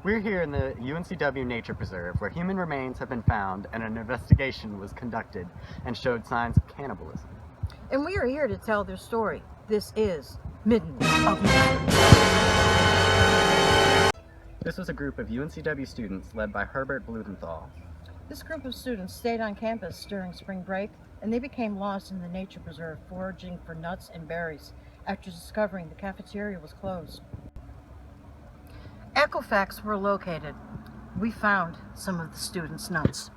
We're here in the UNCW Nature Preserve, where human remains have been found and an investigation was conducted and showed signs of cannibalism. And we are here to tell their story. This is Middens of Misery. This was a group of UNCW students led by Herbert Blumenthal. This group of students stayed on campus during spring break, and they became lost in the nature preserve, foraging for nuts and berries after discovering the cafeteria was closed. Equifax were located. We found some of the students' nuts.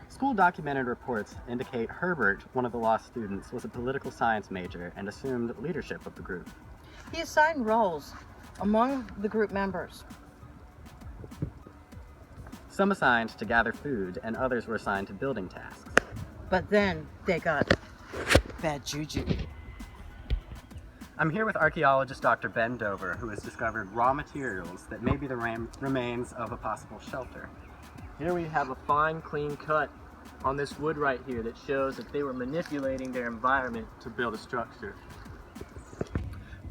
School documented reports indicate Herbert, one of the lost students, was a political science major and assumed leadership of the group. He assigned roles among the group members. Some assigned to gather food and others were assigned to building tasks. But then they got bad juju. I'm here with archaeologist Dr. Ben Dover, who has discovered raw materials that may be the remains of a possible shelter. Here we have a fine, clean cut on this wood right here that shows that they were manipulating their environment to build a structure.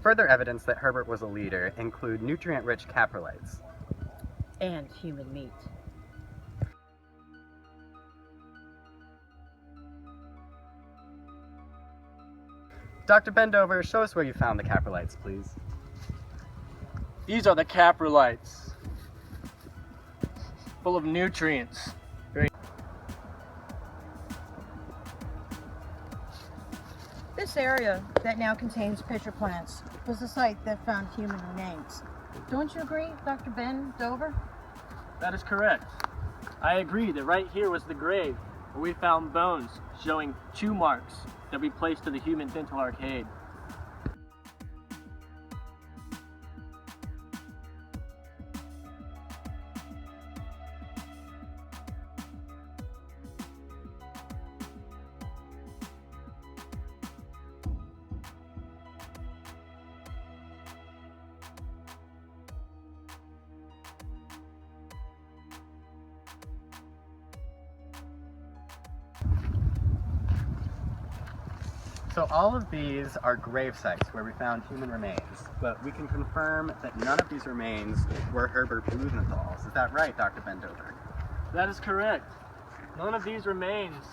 Further evidence that Herbert was a leader include nutrient-rich caprolites and human meat. Dr. Ben Dover, show us where you found the caprolites, please. These are the caprolites, full of nutrients. This area that now contains pitcher plants was the site that found human remains. Don't you agree, Dr. Ben Dover? That is correct. I agree that right here was the grave where we found bones showing chew marks that we placed to the human dental arcade. So all of these are grave sites where we found human remains, but we can confirm that none of these remains were Herbert Blumenthal's. Is that right, Dr. Ben Dover? That is correct. None of these remains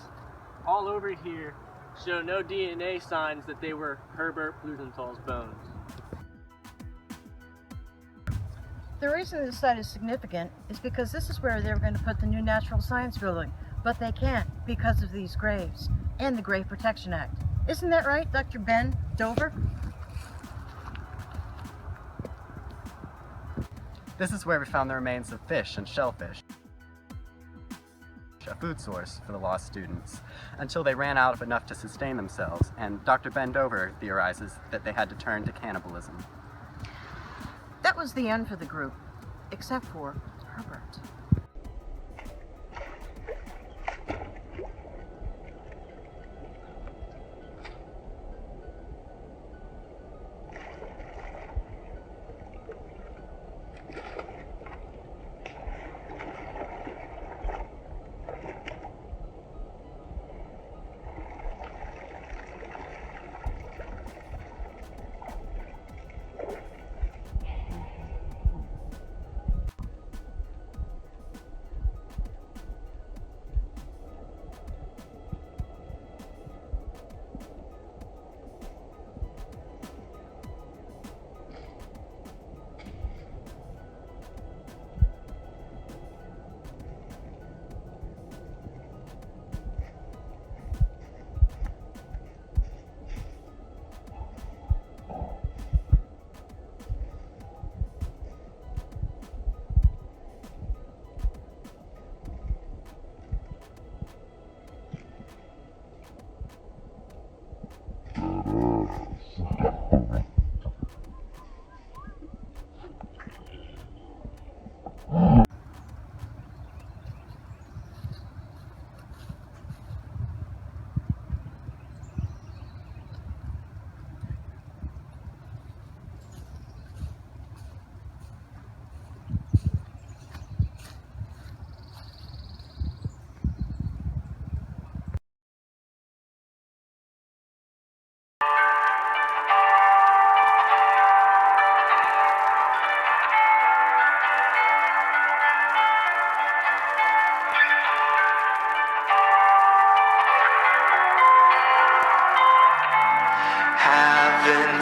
all over here show no DNA signs that they were Herbert Blumenthal's bones. The reason this site is significant is because this is where they were going to put the new Natural Science Building, but they can't because of these graves and the Grave Protection Act. Isn't that right, Dr. Ben Dover? This is where we found the remains of fish and shellfish, a food source for the lost students, until they ran out of enough to sustain themselves, and Dr. Ben Dover theorizes that they had to turn to cannibalism. That was the end for the group, except for Herbert.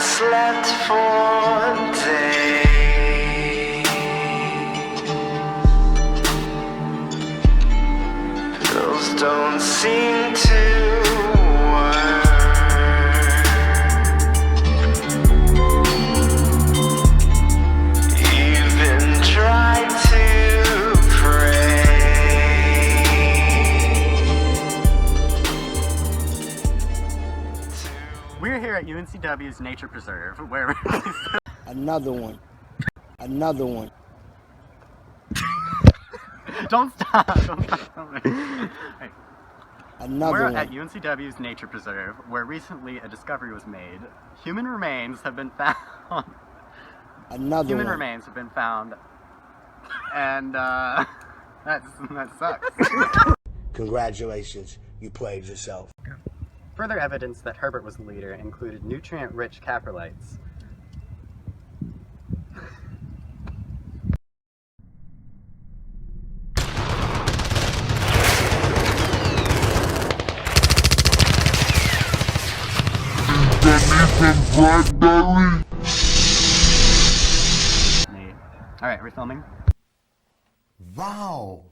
slept for days. Pills don't seem to work. Even tried to pray. We're here at UNCW's Nature Preserve, where Another one. Another one. Don't stop. Don't stop. Hey. Another We're one. at UNCW's Nature Preserve, where recently a discovery was made. Human remains have been found. Another Human one. remains have been found, and that sucks. Congratulations, you played yourself. Further evidence that Herbert was the leader included nutrient-rich caprolites. Alright, are we filming? Wow.